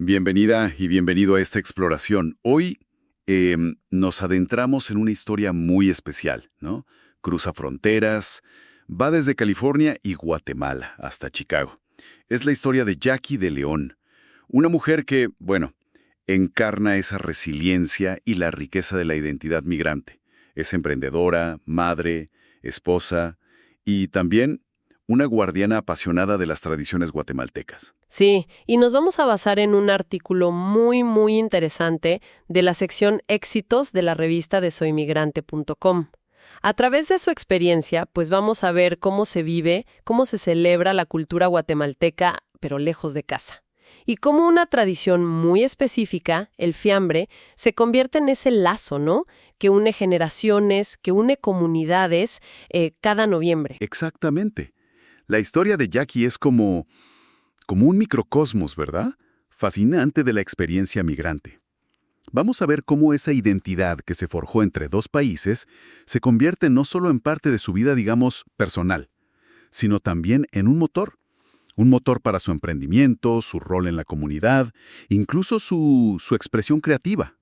Bienvenida y bienvenido a esta exploración. Hoy nos adentramos en una historia muy especial, ¿no? Cruza fronteras, va desde California y Guatemala hasta Chicago. Es la historia de Jackie de León, una mujer que, bueno, encarna esa resiliencia y la riqueza de la identidad migrante. Es emprendedora, madre, esposa y también una guardiana apasionada de las tradiciones guatemaltecas. Sí, y nos vamos a basar en un artículo muy interesante de la sección Éxitos de la revista de soymigrante.com. A través de su experiencia, pues vamos a ver cómo se vive, cómo se celebra la cultura guatemalteca, pero lejos de casa. Y cómo una tradición muy específica, el fiambre, se convierte en ese lazo, ¿no? Que une generaciones, que une comunidades cada noviembre. Exactamente. La historia de Jackie es como un microcosmos, ¿verdad? Fascinante de la experiencia migrante. Vamos a ver cómo esa identidad que se forjó entre dos países se convierte no solo en parte de su vida, digamos, personal, sino también en un motor para su emprendimiento, su rol en la comunidad, incluso su expresión creativa.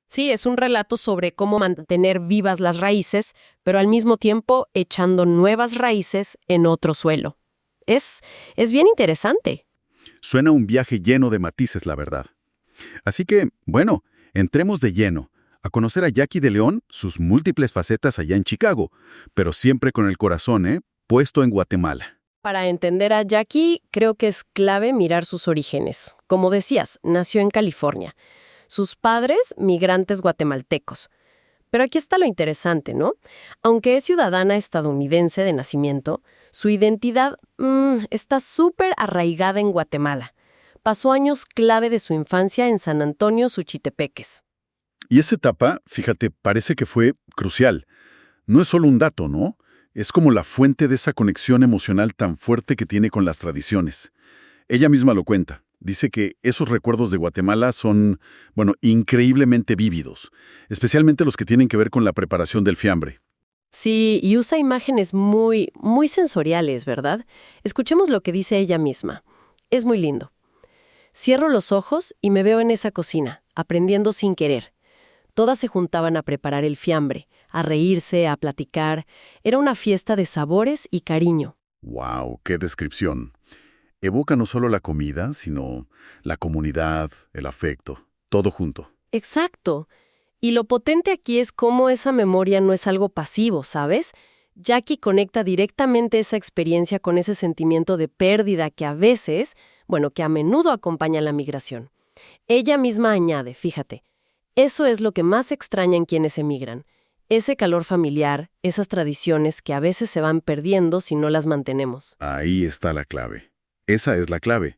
Sí, es un relato sobre cómo mantener vivas las raíces, pero al mismo tiempo echando nuevas raíces en otro suelo. Es, es bien interesante. Suena un viaje lleno de matices, la verdad. Así que, bueno, entremos de lleno a conocer a Jackie de León, sus múltiples facetas allá en Chicago, pero siempre con el corazón, puesto en Guatemala. Para entender a Jackie, creo que es clave mirar sus orígenes. Como decías, nació en California. Sus padres, migrantes guatemaltecos. Pero aquí está lo interesante, ¿no? Aunque es ciudadana estadounidense de nacimiento, su identidad está súper arraigada en Guatemala. Pasó años clave de su infancia en San Antonio, Suchitepeques. Y esa etapa, fíjate, parece que fue crucial. No es solo un dato, ¿no? Es como la fuente de esa conexión emocional tan fuerte que tiene con las tradiciones. Ella misma lo cuenta. Dice que esos recuerdos de Guatemala son, bueno, increíblemente vívidos, especialmente los que tienen que ver con la preparación del fiambre. Sí, y usa imágenes muy sensoriales, ¿verdad? Escuchemos lo que dice ella misma. Es muy lindo. Cierro los ojos y me veo en esa cocina, aprendiendo sin querer. Todas se juntaban a preparar el fiambre, a reírse, a platicar. Era una fiesta de sabores y cariño. ¡Wow! ¡Qué descripción! Evoca no solo la comida, sino la comunidad, el afecto, todo junto. Exacto. Y lo potente aquí es cómo esa memoria no es algo pasivo, ¿sabes? Jackie conecta directamente esa experiencia con ese sentimiento de pérdida que a veces, bueno, que a menudo acompaña la migración. Ella misma añade, fíjate, eso es lo que más extraña en quienes emigran. Ese calor familiar, esas tradiciones que a veces se van perdiendo si no las mantenemos. Ahí está la clave. Esa es la clave.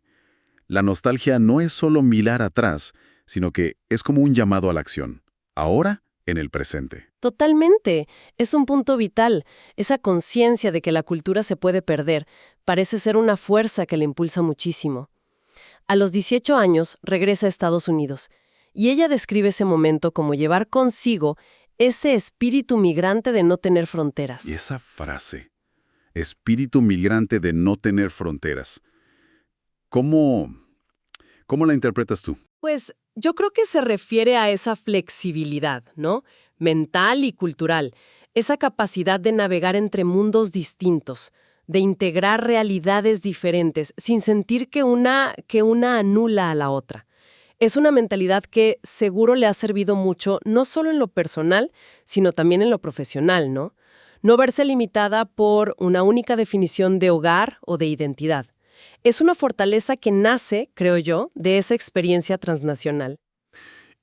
La nostalgia no es solo mirar atrás, sino que es como un llamado a la acción. Ahora, en el presente. Totalmente. Es un punto vital. Esa conciencia de que la cultura se puede perder parece ser una fuerza que le impulsa muchísimo. A los 18 años regresa a Estados Unidos y ella describe ese momento como llevar consigo ese espíritu migrante de no tener fronteras. Y esa frase, espíritu migrante de no tener fronteras, ¿cómo, cómo la interpretas tú? Pues yo creo que se refiere a esa flexibilidad, ¿no? Mental y cultural, esa capacidad de navegar entre mundos distintos, de integrar realidades diferentes sin sentir que una anula a la otra. Es una mentalidad que seguro le ha servido mucho, no solo en lo personal, sino también en lo profesional, ¿no? No verse limitada por una única definición de hogar o de identidad. Es una fortaleza que nace, creo yo, de esa experiencia transnacional.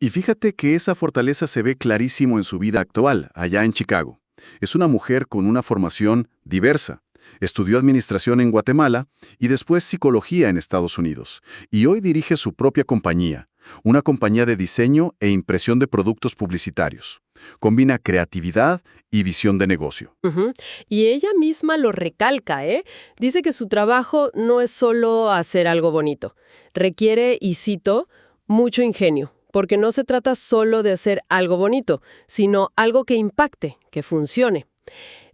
Y fíjate que esa fortaleza se ve clarísimo en su vida actual, allá en Chicago. Es una mujer con una formación diversa. Estudió administración en Guatemala y después psicología en Estados Unidos. Y hoy dirige su propia compañía, una compañía de diseño e impresión de productos publicitarios. Combina creatividad y visión de negocio. Ujú. Y ella misma lo recalca, ¿eh? Dice que su trabajo no es solo hacer algo bonito. Requiere, y cito, mucho ingenio, porque no se trata solo de hacer algo bonito, sino algo que impacte, que funcione.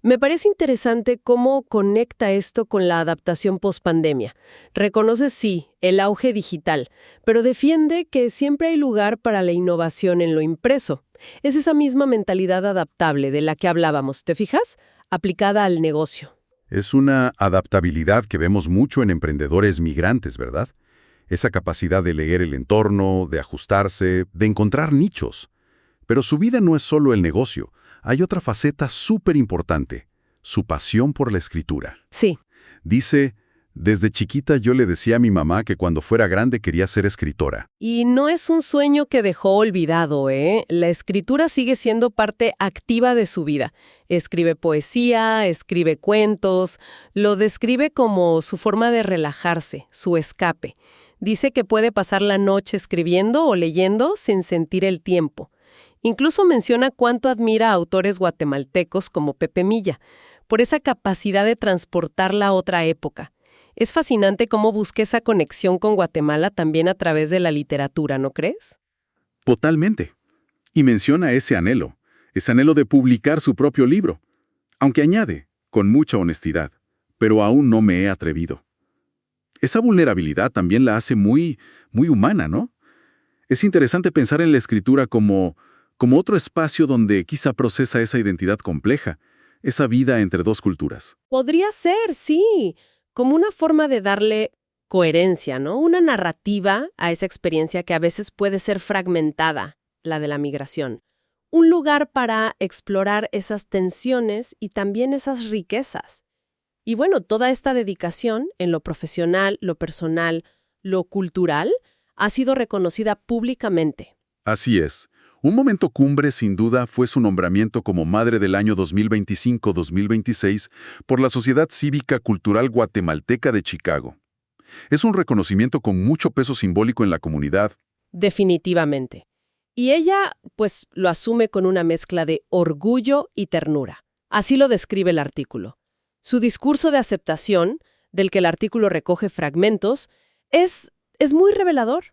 Me parece interesante cómo conecta esto con la adaptación pospandemia. Reconoce, sí, el auge digital, pero defiende que siempre hay lugar para la innovación en lo impreso. Es esa misma mentalidad adaptable de la que hablábamos, ¿te fijas? Aplicada al negocio. Es una adaptabilidad que vemos mucho en emprendedores migrantes, ¿verdad? Esa capacidad de leer el entorno, de ajustarse, de encontrar nichos. Pero su vida no es solo el negocio. Hay otra faceta súper importante, su pasión por la escritura. Sí. Dice, desde chiquita yo le decía a mi mamá que cuando fuera grande quería ser escritora. Y no es un sueño que dejó olvidado, ¿eh? La escritura sigue siendo parte activa de su vida. Escribe poesía, escribe cuentos, lo describe como su forma de relajarse, su escape. Dice que puede pasar la noche escribiendo o leyendo sin sentir el tiempo. Incluso menciona cuánto admira a autores guatemaltecos como Pepe Milla, por esa capacidad de transportarla a otra época. Es fascinante cómo busca esa conexión con Guatemala también a través de la literatura, ¿no crees? Totalmente. Y menciona ese anhelo de publicar su propio libro. Aunque añade, con mucha honestidad, pero aún no me he atrevido. Esa vulnerabilidad también la hace muy humana, ¿no? Es interesante pensar en la escritura como otro espacio donde quizá procesa esa identidad compleja, esa vida entre dos culturas. Podría ser, sí, como una forma de darle coherencia, ¿no? Una narrativa a esa experiencia que a veces puede ser fragmentada, la de la migración. Un lugar para explorar esas tensiones y también esas riquezas. Y bueno, toda esta dedicación en lo profesional, lo personal, lo cultural, ha sido reconocida públicamente. Así es. Un momento cumbre, sin duda, fue su nombramiento como Madre del año 2025-2026 por la Sociedad Cívica Cultural Guatemalteca de Chicago. Es un reconocimiento con mucho peso simbólico en la comunidad. Definitivamente. Y ella, pues, lo asume con una mezcla de orgullo y ternura. Así lo describe el artículo. Su discurso de aceptación, del que el artículo recoge fragmentos, es muy revelador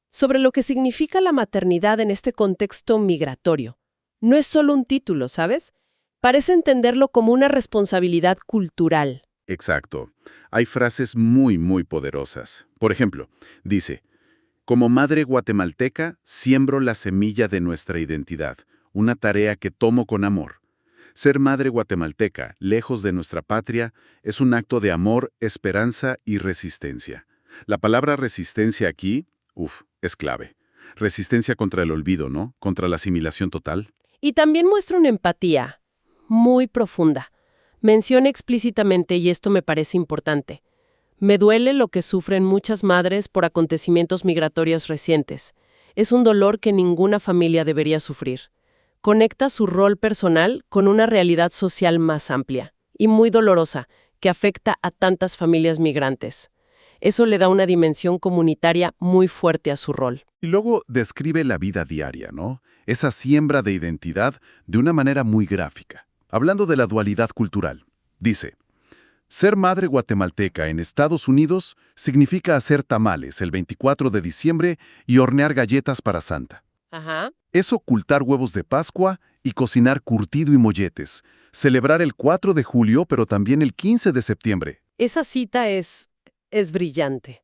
sobre lo que significa la maternidad en este contexto migratorio. No es solo un título, ¿sabes? Parece entenderlo como una responsabilidad cultural. Exacto. Hay frases muy poderosas. Por ejemplo, dice, como madre guatemalteca, siembro la semilla de nuestra identidad, una tarea que tomo con amor. Ser madre guatemalteca, lejos de nuestra patria, es un acto de amor, esperanza y resistencia. La palabra resistencia aquí, es clave. Resistencia contra el olvido, ¿no? Contra la asimilación total. Y también muestra una empatía muy profunda. Menciona explícitamente, y esto me parece importante, me duele lo que sufren muchas madres por acontecimientos migratorios recientes. Es un dolor que ninguna familia debería sufrir. Conecta su rol personal con una realidad social más amplia y muy dolorosa que afecta a tantas familias migrantes. Eso le da una dimensión comunitaria muy fuerte a su rol. Y luego describe la vida diaria, ¿no? Esa siembra de identidad de una manera muy gráfica. Hablando de la dualidad cultural, dice, ser madre guatemalteca en Estados Unidos significa hacer tamales el 24 de diciembre y hornear galletas para Santa. Ajá. Es ocultar huevos de Pascua y cocinar curtido y molletes, celebrar el 4 de julio pero también el 15 de septiembre. Esa cita es brillante.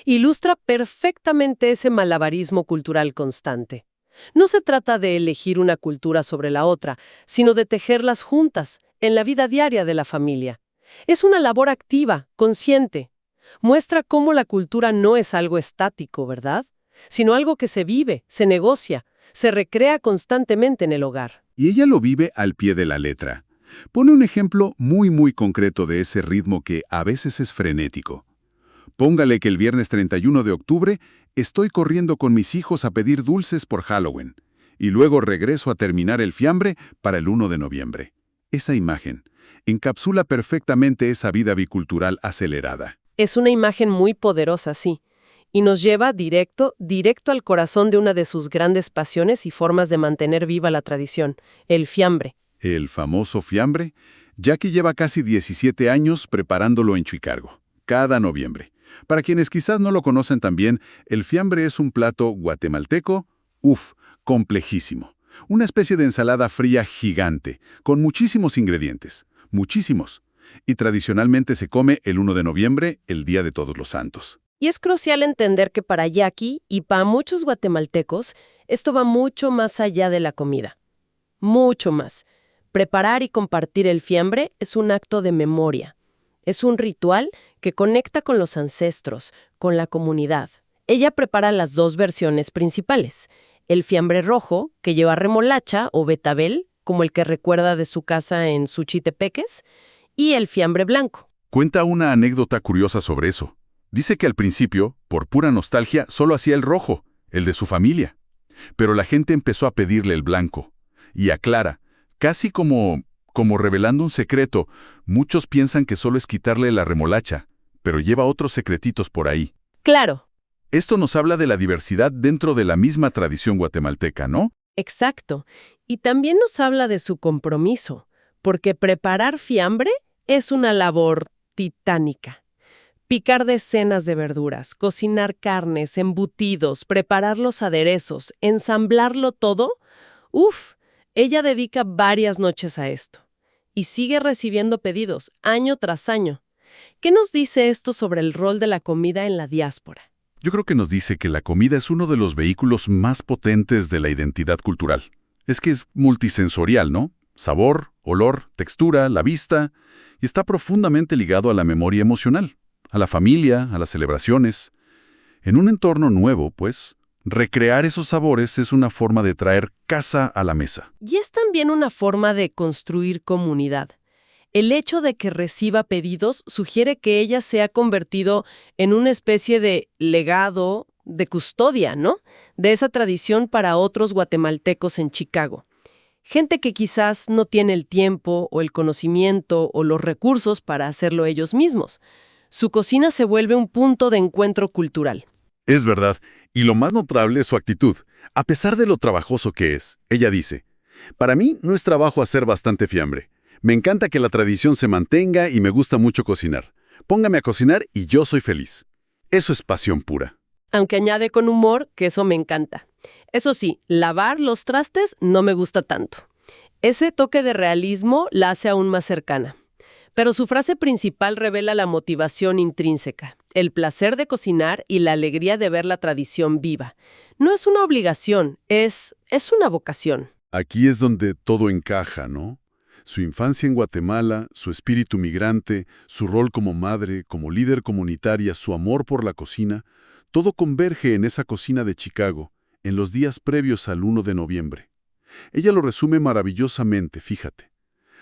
Ilustra perfectamente ese malabarismo cultural constante. No se trata de elegir una cultura sobre la otra, sino de tejerlas juntas, en la vida diaria de la familia. Es una labor activa, consciente. Muestra cómo la cultura no es algo estático, ¿verdad? Sino algo que se vive, se negocia, se recrea constantemente en el hogar. Y ella lo vive al pie de la letra. Pone un ejemplo muy concreto de ese ritmo que a veces es frenético. Póngale que el viernes 31 de octubre estoy corriendo con mis hijos a pedir dulces por Halloween y luego regreso a terminar el fiambre para el 1 de noviembre. Esa imagen encapsula perfectamente esa vida bicultural acelerada. Es una imagen muy poderosa, sí, y nos lleva directo al corazón de una de sus grandes pasiones y formas de mantener viva la tradición, el fiambre. El famoso fiambre, Jackie lleva casi 17 años preparándolo en Chicago, cada noviembre. Para quienes quizás no lo conocen también, el fiambre es un plato guatemalteco, complejísimo. Una especie de ensalada fría gigante, con muchísimos ingredientes. muchísimos. Y tradicionalmente se come el 1 de noviembre, el Día de Todos los Santos. Y es crucial entender que para Jackie y para muchos guatemaltecos, esto va mucho más allá de la comida. Mucho más. Preparar y compartir el fiambre es un acto de memoria. Es un ritual que conecta con los ancestros, con la comunidad. Ella prepara las dos versiones principales. El fiambre rojo, que lleva remolacha o betabel, como el que recuerda de su casa en Suchitepeques, y el fiambre blanco. Cuenta una anécdota curiosa sobre eso. Dice que al principio, por pura nostalgia, solo hacía el rojo, el de su familia. Pero la gente empezó a pedirle el blanco. Y aclara, casi como revelando un secreto, muchos piensan que solo es quitarle la remolacha, pero lleva otros secretitos por ahí. Claro. Esto nos habla de la diversidad dentro de la misma tradición guatemalteca, ¿no? Exacto. Y también nos habla de su compromiso, porque preparar fiambre es una labor titánica. Picar decenas de verduras, cocinar carnes, embutidos, preparar los aderezos, ensamblarlo todo. Ella dedica varias noches a esto. Y sigue recibiendo pedidos, año tras año. ¿Qué nos dice esto sobre el rol de la comida en la diáspora? Yo creo que nos dice que la comida es uno de los vehículos más potentes de la identidad cultural. Es que es multisensorial, ¿no? Sabor, olor, textura, la vista, y está profundamente ligado a la memoria emocional, a la familia, a las celebraciones. En un entorno nuevo, pues, recrear esos sabores es una forma de traer casa a la mesa. Y es también una forma de construir comunidad. El hecho de que reciba pedidos sugiere que ella se ha convertido en una especie de legado, de custodia, ¿no? De esa tradición para otros guatemaltecos en Chicago. Gente que quizás no tiene el tiempo o el conocimiento o los recursos para hacerlo ellos mismos. Su cocina se vuelve un punto de encuentro cultural. Es verdad, y lo más notable es su actitud. A pesar de lo trabajoso que es, ella dice, «Para mí no es trabajo hacer bastante fiambre. Me encanta que la tradición se mantenga y me gusta mucho cocinar. Póngame a cocinar y yo soy feliz». Eso es pasión pura. Aunque añade con humor que eso me encanta. Eso sí, lavar los trastes no me gusta tanto. Ese toque de realismo la hace aún más cercana. Pero su frase principal revela la motivación intrínseca, el placer de cocinar y la alegría de ver la tradición viva. No es una obligación, es una vocación. Aquí es donde todo encaja, ¿no? Su infancia en Guatemala, su espíritu migrante, su rol como madre, como líder comunitaria, su amor por la cocina, todo converge en esa cocina de Chicago, en los días previos al 1 de noviembre. Ella lo resume maravillosamente, fíjate.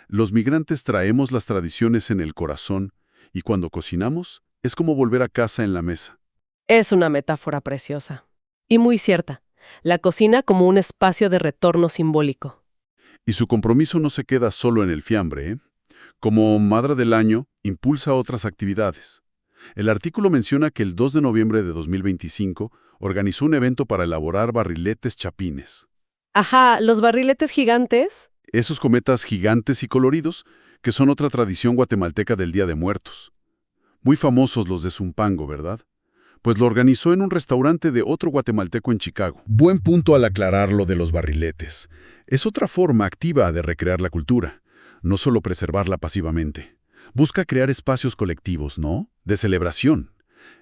Los migrantes traemos las tradiciones en el corazón y cuando cocinamos es como volver a casa en la mesa. Es una metáfora preciosa. Y muy cierta. La cocina como un espacio de retorno simbólico. Y su compromiso no se queda solo en el fiambre, ¿eh? Como Madre del Año, impulsa otras actividades. El artículo menciona que el 2 de noviembre de 2025 organizó un evento para elaborar barriletes chapines. Ajá, ¿los barriletes gigantes? Esos cometas gigantes y coloridos, que son otra tradición guatemalteca del Día de Muertos. Muy famosos los de Zumpango, ¿verdad? Pues lo organizó en un restaurante de otro guatemalteco en Chicago. Buen punto al aclarar lo de los barriletes. Es otra forma activa de recrear la cultura, no solo preservarla pasivamente. Busca crear espacios colectivos, ¿no? De celebración.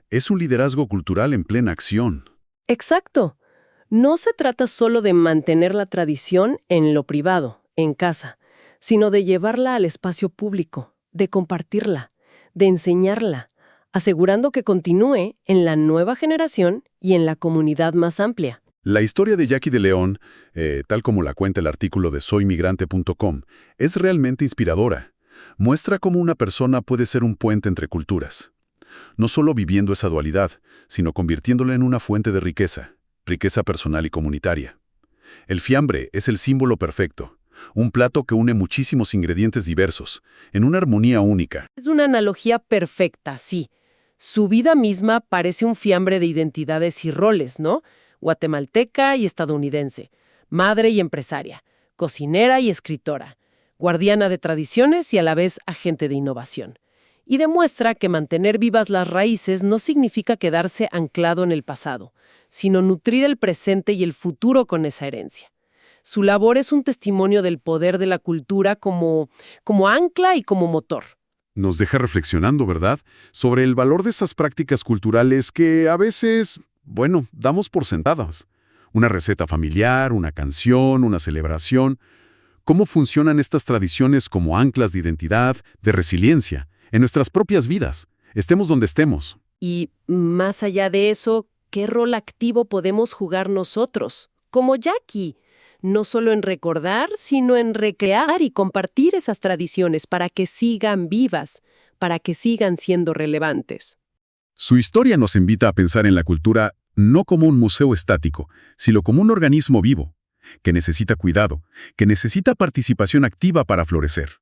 Es un liderazgo cultural en plena acción. Exacto. No se trata solo de mantener la tradición en lo privado, en casa, sino de llevarla al espacio público, de compartirla, de enseñarla, asegurando que continúe en la nueva generación y en la comunidad más amplia. La historia de Jackie de León, tal como la cuenta el artículo de soymigrante.com, es realmente inspiradora. Muestra cómo una persona puede ser un puente entre culturas. No solo viviendo esa dualidad, sino convirtiéndola en una fuente de riqueza personal y comunitaria. El fiambre es el símbolo perfecto, un plato que une muchísimos ingredientes diversos, en una armonía única. Es una analogía perfecta, sí. Su vida misma parece un fiambre de identidades y roles, ¿no? Guatemalteca y estadounidense, madre y empresaria, cocinera y escritora, guardiana de tradiciones y a la vez agente de innovación. Y demuestra que mantener vivas las raíces no significa quedarse anclado en el pasado, sino nutrir el presente y el futuro con esa herencia. Su labor es un testimonio del poder de la cultura como ancla y como motor. Nos deja reflexionando, ¿verdad?, sobre el valor de esas prácticas culturales que a veces, bueno, damos por sentadas. Una receta familiar, una canción, una celebración. ¿Cómo funcionan estas tradiciones como anclas de identidad, de resiliencia, en nuestras propias vidas, estemos donde estemos? Y más allá de eso, ¿qué rol activo podemos jugar nosotros, como Jackie? No solo en recordar, sino en recrear y compartir esas tradiciones para que sigan vivas, para que sigan siendo relevantes. Su historia nos invita a pensar en la cultura no como un museo estático, sino como un organismo vivo, que necesita cuidado, que necesita participación activa para florecer,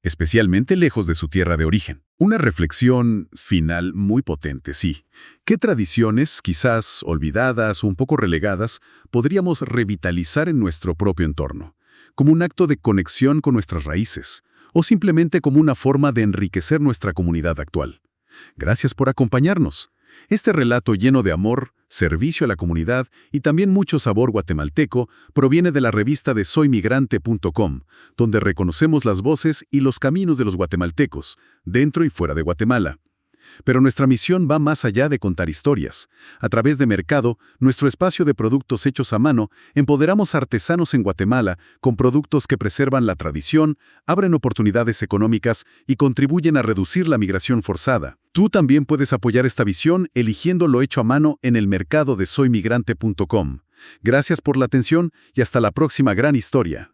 especialmente lejos de su tierra de origen. Una reflexión final muy potente, sí. ¿Qué tradiciones, quizás olvidadas o un poco relegadas, podríamos revitalizar en nuestro propio entorno? Como un acto de conexión con nuestras raíces, o simplemente como una forma de enriquecer nuestra comunidad actual. Gracias por acompañarnos. Este relato lleno de amor, servicio a la comunidad y también mucho sabor guatemalteco proviene de la revista de soymigrante.com, donde reconocemos las voces y los caminos de los guatemaltecos, dentro y fuera de Guatemala. Pero nuestra misión va más allá de contar historias. A través de Mercado, nuestro espacio de productos hechos a mano, empoderamos a artesanos en Guatemala con productos que preservan la tradición, abren oportunidades económicas y contribuyen a reducir la migración forzada. Tú también puedes apoyar esta visión eligiendo lo hecho a mano en el mercado de soymigrante.com. Gracias por la atención y hasta la próxima gran historia.